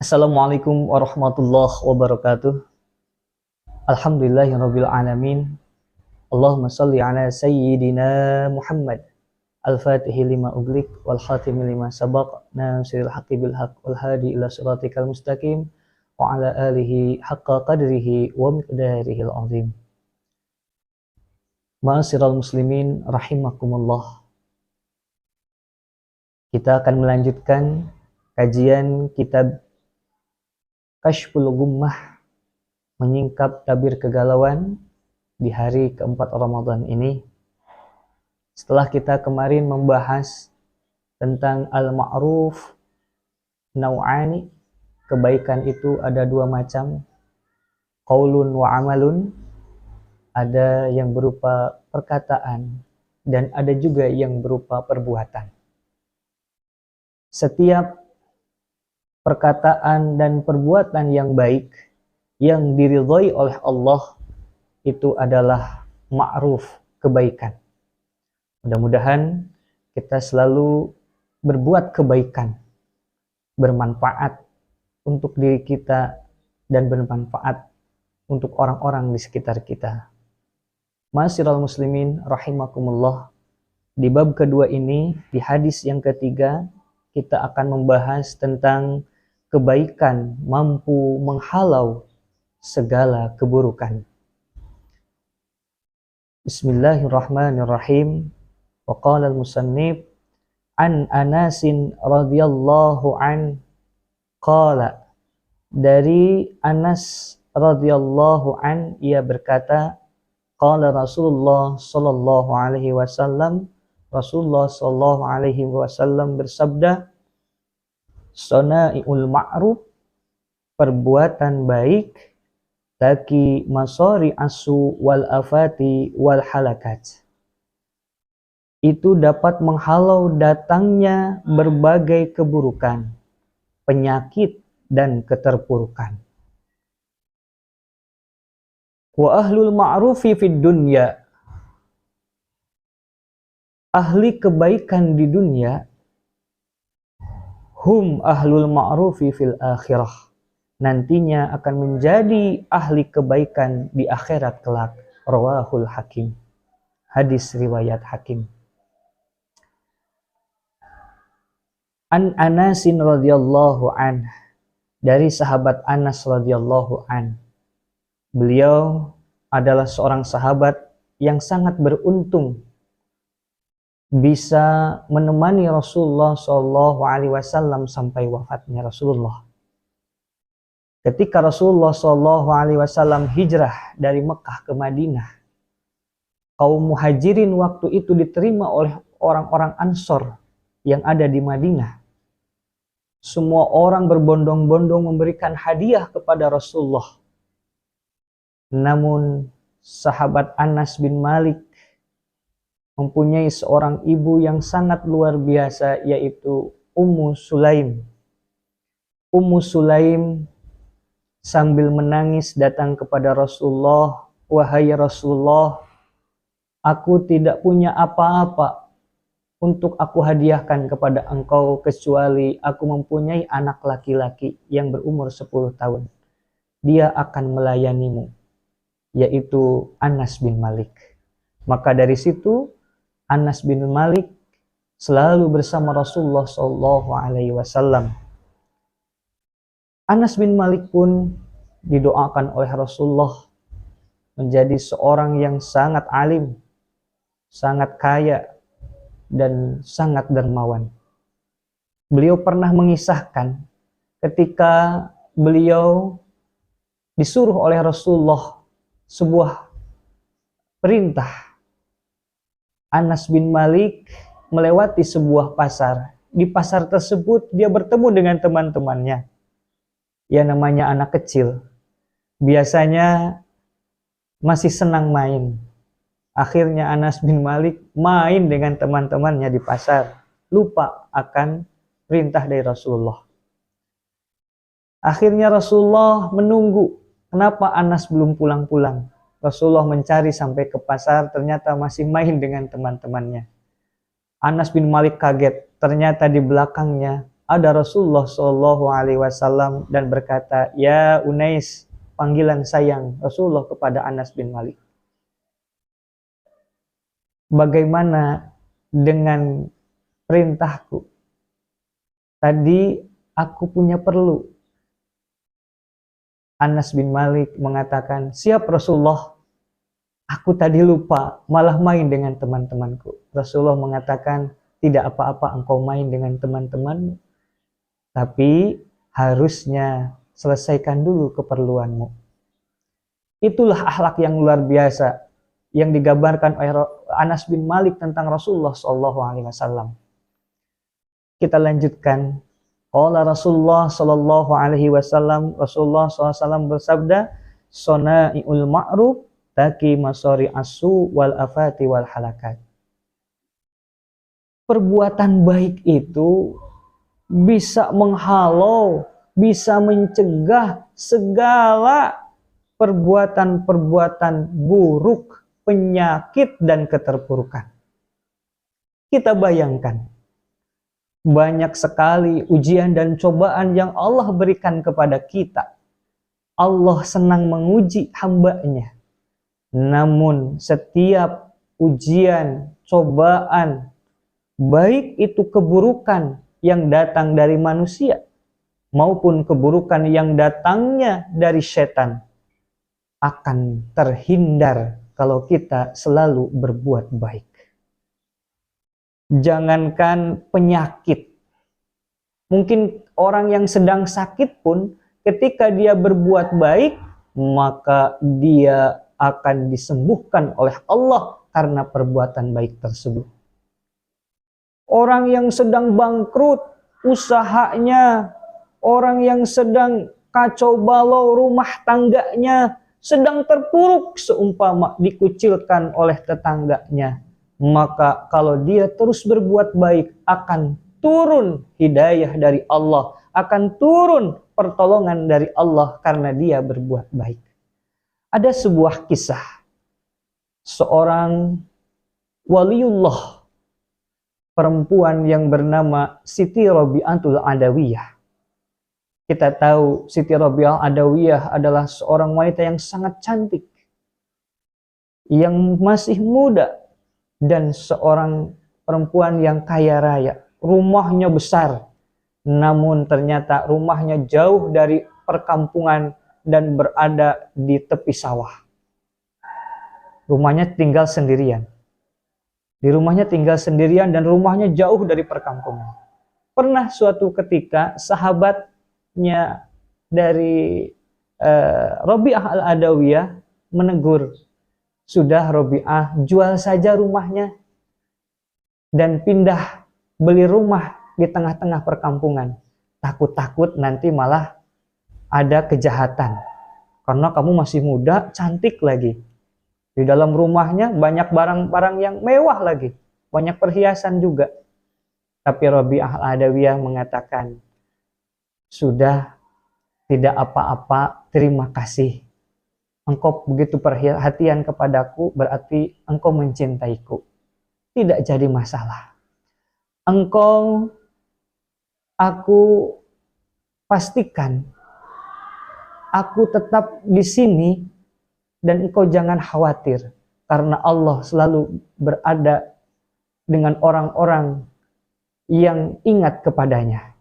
Assalamualaikum warahmatullahi wabarakatuh. Alhamdulillahirabbil alamin. Allahumma shalli ala sayyidina Muhammad al-fatihi lima ughliq wal khatimi lima sabaq nasiril haqqi bil haqq wal hadi ila siratikal mustaqim wa ala alihi haqqa qadrihi wa miqdarihil azim. Ma'asyiral muslimin rahimakumullah. Kita akan melanjutkan kajian kitab Kashful Ghummah, menyingkap tabir kegalauan di hari keempat Ramadan ini. Setelah kita kemarin membahas tentang al-ma'ruf nau'ani, kebaikan itu ada dua macam, qaulun wa amalun, ada yang berupa perkataan dan ada juga yang berupa perbuatan. Setiap perkataan dan perbuatan yang baik yang diridhai oleh Allah itu adalah ma'ruf, kebaikan. Mudah-mudahan kita selalu berbuat kebaikan, bermanfaat untuk diri kita dan bermanfaat untuk orang-orang di sekitar kita. Ma'asyiral muslimin rahimakumullah. Di bab kedua ini, di hadis yang ketiga, kita akan membahas tentang kebaikan mampu menghalau segala keburukan. Bismillahirrahmanirrahim. Wa qala al-musannif an Anasin radhiyallahu an qala, dari Anas radhiyallahu an ia berkata, qala Rasulullah sallallahu alaihi wasallam, Rasulullah sallallahu alaihi wasallam bersabda, Sona'iul ma'ruf, perbuatan baik, taki masori asu wal afati wal halakat, itu dapat menghalau datangnya berbagai keburukan, penyakit dan keterpurukan. Wa ahlul ma'rufi fid dunya, ahli kebaikan di dunia, hum ahlul ma'rufi fil akhirah, nantinya akan menjadi ahli kebaikan di akhirat kelak. Rawahul Hakim, hadis riwayat Hakim. An Anasin radhiyallahu an, dari sahabat Anas radhiyallahu an, beliau adalah seorang sahabat yang sangat beruntung bisa menemani Rasulullah SAW sampai wafatnya Rasulullah. Ketika Rasulullah SAW hijrah dari Mekah ke Madinah, kaum muhajirin waktu itu diterima oleh orang-orang Ansor yang ada di Madinah. Semua orang berbondong-bondong memberikan hadiah kepada Rasulullah. Namun sahabat Anas bin Malik mempunyai seorang ibu yang sangat luar biasa, yaitu Ummu Sulaim. Ummu Sulaim sambil menangis datang kepada Rasulullah, wahai Rasulullah, aku tidak punya apa-apa untuk aku hadiahkan kepada engkau kecuali aku mempunyai anak laki-laki yang berumur 10 tahun. Dia akan melayanimu, yaitu Anas bin Malik. Maka dari situ Anas bin Malik selalu bersama Rasulullah SAW. Anas bin Malik pun didoakan oleh Rasulullah menjadi seorang yang sangat alim, sangat kaya, dan sangat dermawan. Beliau pernah mengisahkan ketika beliau disuruh oleh Rasulullah sebuah perintah. Anas bin Malik melewati sebuah pasar. Di pasar tersebut dia bertemu dengan teman-temannya. Ya, namanya anak kecil. Biasanya masih senang main. Akhirnya Anas bin Malik main dengan teman-temannya di pasar, lupa akan perintah dari Rasulullah. Akhirnya Rasulullah menunggu, kenapa Anas belum pulang-pulang? Rasulullah mencari sampai ke pasar, ternyata masih main dengan teman-temannya. Anas bin Malik kaget, ternyata di belakangnya ada Rasulullah Shallallahu Alaihi Wasallam dan berkata, ya Unais, panggilan sayang Rasulullah kepada Anas bin Malik. Bagaimana dengan perintahku? Tadi aku punya perlu. Anas bin Malik mengatakan, siap Rasulullah, aku tadi lupa, malah main dengan teman-temanku. Rasulullah mengatakan, tidak apa-apa engkau main dengan teman-temanmu, tapi harusnya selesaikan dulu keperluanmu. Itulah akhlak yang luar biasa yang digambarkan oleh Anas bin Malik tentang Rasulullah SAW. Kita lanjutkan. Qala Rasulullah SAW, Rasulullah SAW bersabda, Sona'iul ma'ruf taki masori asu wal afati wal halakat. Perbuatan baik itu bisa menghalau, bisa mencegah segala perbuatan-perbuatan buruk, penyakit, dan keterpurukan. Kita bayangkan, banyak sekali ujian dan cobaan yang Allah berikan kepada kita. Allah senang menguji hamba-Nya. Namun setiap ujian, cobaan, baik itu keburukan yang datang dari manusia maupun keburukan yang datangnya dari setan, akan terhindar kalau kita selalu berbuat baik. Jangankan penyakit, mungkin orang yang sedang sakit pun ketika dia berbuat baik, maka dia akan disembuhkan oleh Allah karena perbuatan baik tersebut. Orang yang sedang bangkrut usahanya, orang yang sedang kacau balau rumah tangganya, sedang terpuruk seumpama dikucilkan oleh tetangganya, maka kalau dia terus berbuat baik, akan turun hidayah dari Allah, akan turun pertolongan dari Allah karena dia berbuat baik. Ada sebuah kisah seorang waliullah perempuan yang bernama Siti Rabi'atul Adawiyah. Kita tahu Siti Rabi'ah Adawiyah adalah seorang wanita yang sangat cantik, yang masih muda, dan seorang perempuan yang kaya raya. Rumahnya besar, namun ternyata rumahnya jauh dari perkampungan dan berada di tepi sawah. Rumahnya tinggal sendirian. Di rumahnya tinggal sendirian dan rumahnya jauh dari perkampungan. Pernah suatu ketika sahabatnya dari Rabi'ah al-Adawiyah menegur, sudah Rabi'ah, jual saja rumahnya dan pindah beli rumah di tengah-tengah perkampungan. Takut-takut nanti malah ada kejahatan. Karena kamu masih muda, cantik lagi. Di dalam rumahnya banyak barang-barang yang mewah lagi. Banyak perhiasan juga. Tapi Rabi'ah al-Adawiyah mengatakan, sudah, tidak apa-apa, terima kasih. Engkau begitu perhatian kepadaku, berarti engkau mencintaiku. Tidak jadi masalah. Engkau, aku pastikan, aku tetap di sini dan engkau jangan khawatir, karena Allah selalu berada dengan orang-orang yang ingat kepadanya.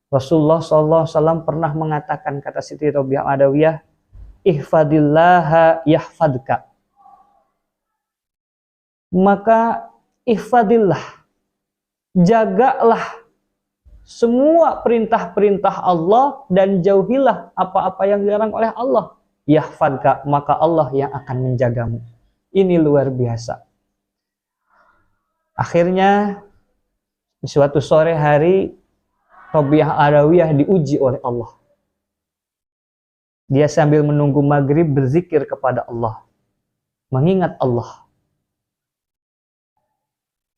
Rasulullah SAW pernah mengatakan, kata Siti Rabi'ah Adawiyah, ihfadillaha yahfadka. Maka ihfadillah, jagalah semua perintah-perintah Allah dan jauhilah apa-apa yang dilarang oleh Allah. Yahfadka, maka Allah yang akan menjagamu. Ini luar biasa. Akhirnya di suatu sore hari, Rabi'ah Adawiyah diuji oleh Allah. Dia sambil menunggu maghrib berzikir kepada Allah, mengingat Allah.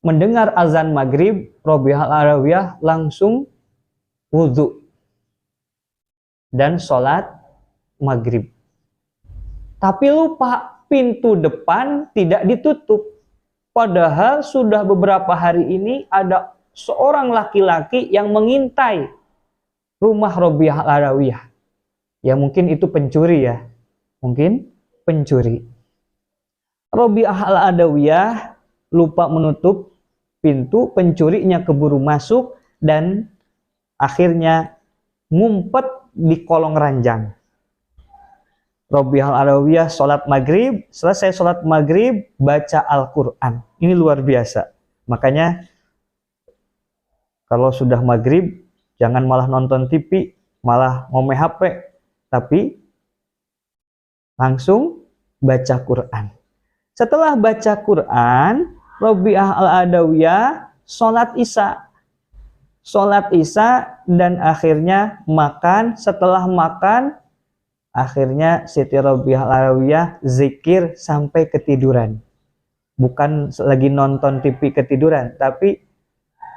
Mendengar azan maghrib, Rabi'ah Adawiyah langsung wudhu dan sholat maghrib. Tapi lupa, pintu depan tidak ditutup. Padahal sudah beberapa hari ini ada seorang laki-laki yang mengintai rumah Rabi'ah al-Adawiyah. Ya mungkin itu pencuri ya. Mungkin pencuri. Rabi'ah al-Adawiyah lupa menutup pintu, pencurinya keburu masuk dan akhirnya ngumpet di kolong ranjang. Rabi'ah al-Adawiyah sholat maghrib, selesai sholat maghrib baca Al-Quran. Ini luar biasa. Makanya kalau sudah maghrib jangan malah nonton TV, malah ngomeh HP, tapi langsung baca Quran. Setelah baca Quran, Rabi'ah al-Adawiyah sholat isya. Sholat isya dan akhirnya makan. Setelah makan, akhirnya Siti Rabi'ah al-Adawiyah zikir sampai ketiduran. Bukan lagi nonton TV ketiduran, tapi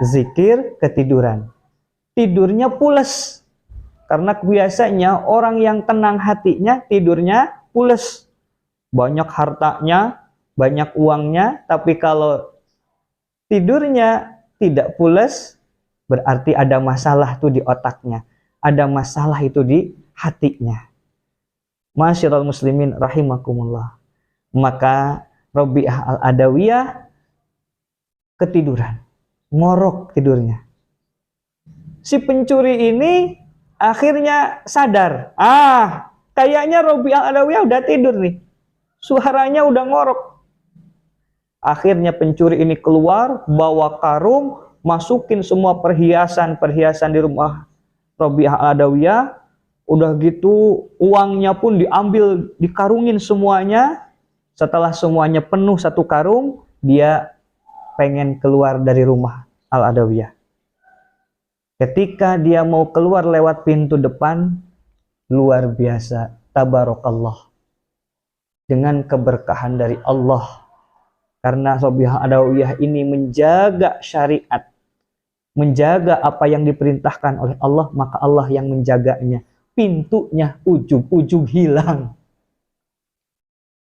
zikir ketiduran. Tidurnya pules. Karena biasanya orang yang tenang hatinya tidurnya pules. Banyak hartanya, banyak uangnya, tapi kalau tidurnya tidak pules, berarti ada masalah tuh di otaknya. Ada masalah itu di hatinya. Masyiral muslimin rahimakumullah. Maka Rabi'ah al-Adawiyah ketiduran. Ngorok tidurnya. Si pencuri ini akhirnya sadar. Kayaknya Rabi'ah al-Adawiyah udah tidur nih. Suaranya udah ngorok. Akhirnya pencuri ini keluar, bawa karung, masukin semua perhiasan-perhiasan di rumah Rabi'ah al-Adawiyah. Udah gitu uangnya pun diambil, dikarungin semuanya. Setelah semuanya penuh satu karung, dia pengen keluar dari rumah al-Adawiyah. Ketika dia mau keluar lewat pintu depan, luar biasa, tabarakallah. Dengan keberkahan dari Allah. Karena Rabi'ah al-Adawiyah ini menjaga syariat, menjaga apa yang diperintahkan oleh Allah, maka Allah yang menjaganya. Pintunya ujung-ujung hilang.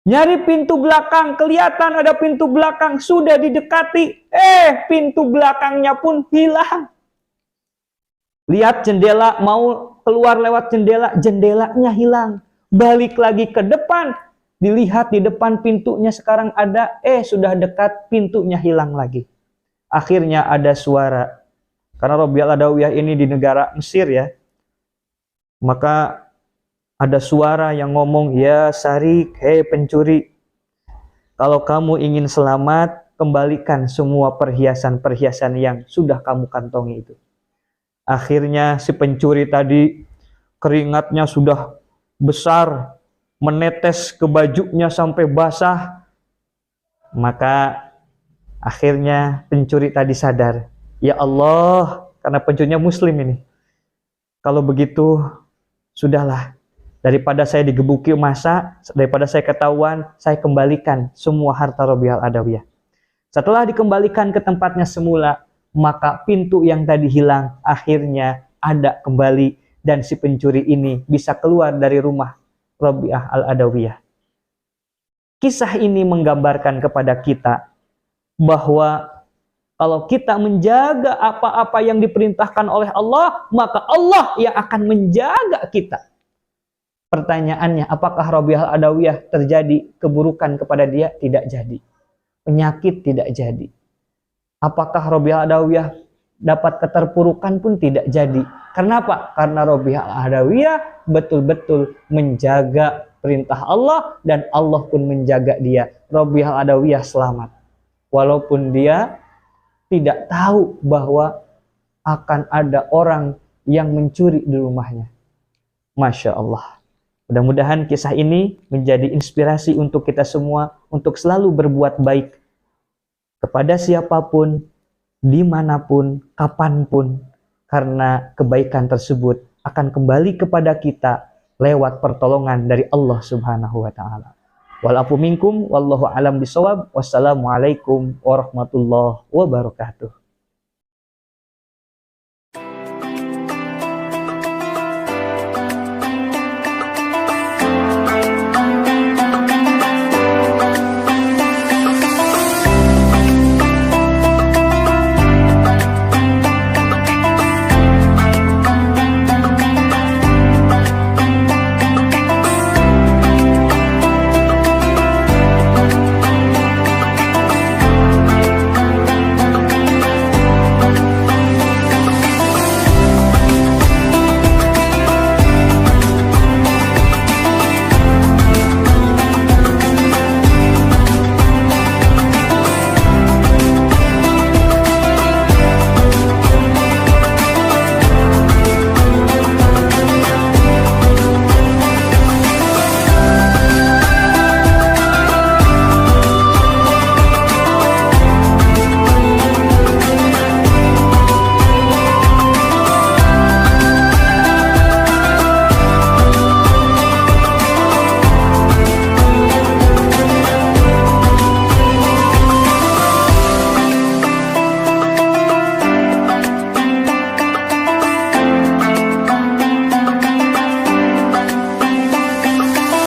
Nyari pintu belakang, kelihatan ada pintu belakang, sudah didekati, pintu belakangnya pun hilang. Lihat jendela, mau keluar lewat jendela, jendelanya hilang. Balik lagi ke depan, dilihat di depan pintunya sekarang ada, sudah dekat, pintunya hilang lagi. Akhirnya ada suara. Karena Rabi'ah al-Adawiyah ini di negara Mesir ya. Maka ada suara yang ngomong, ya Sarik, hei pencuri. Kalau kamu ingin selamat, kembalikan semua perhiasan-perhiasan yang sudah kamu kantongi itu. Akhirnya si pencuri tadi keringatnya sudah besar, menetes ke bajunya sampai basah. Maka akhirnya pencuri tadi sadar, ya Allah, karena pencurinya muslim ini. Kalau begitu, sudahlah. Daripada saya digebuki massa, daripada saya ketahuan, saya kembalikan semua harta Rabi'ah al-Adawiyah. Setelah dikembalikan ke tempatnya semula, maka pintu yang tadi hilang akhirnya ada kembali dan si pencuri ini bisa keluar dari rumah Rabi'ah al-Adawiyah. Kisah ini menggambarkan kepada kita bahwa kalau kita menjaga apa-apa yang diperintahkan oleh Allah, maka Allah yang akan menjaga kita. Pertanyaannya, apakah Rabi'ah al-Adawiyah terjadi keburukan kepada dia? Tidak jadi. Penyakit tidak jadi. Apakah Rabi'ah al-Adawiyah dapat keterpurukan pun tidak jadi. Kenapa? Karena Rabi'ah al-Adawiyah betul-betul menjaga perintah Allah dan Allah pun menjaga dia. Rabi'ah al-Adawiyah selamat. Walaupun dia tidak tahu bahwa akan ada orang yang mencuri di rumahnya. Masya Allah. Mudah-mudahan kisah ini menjadi inspirasi untuk kita semua untuk selalu berbuat baik kepada siapapun, dimanapun, kapanpun, karena kebaikan tersebut akan kembali kepada kita lewat pertolongan dari Allah Subhanahu wa Ta'ala. Wal afu minkum wallahu alam bisawab. Wassalamualaikum warahmatullahi wabarakatuh.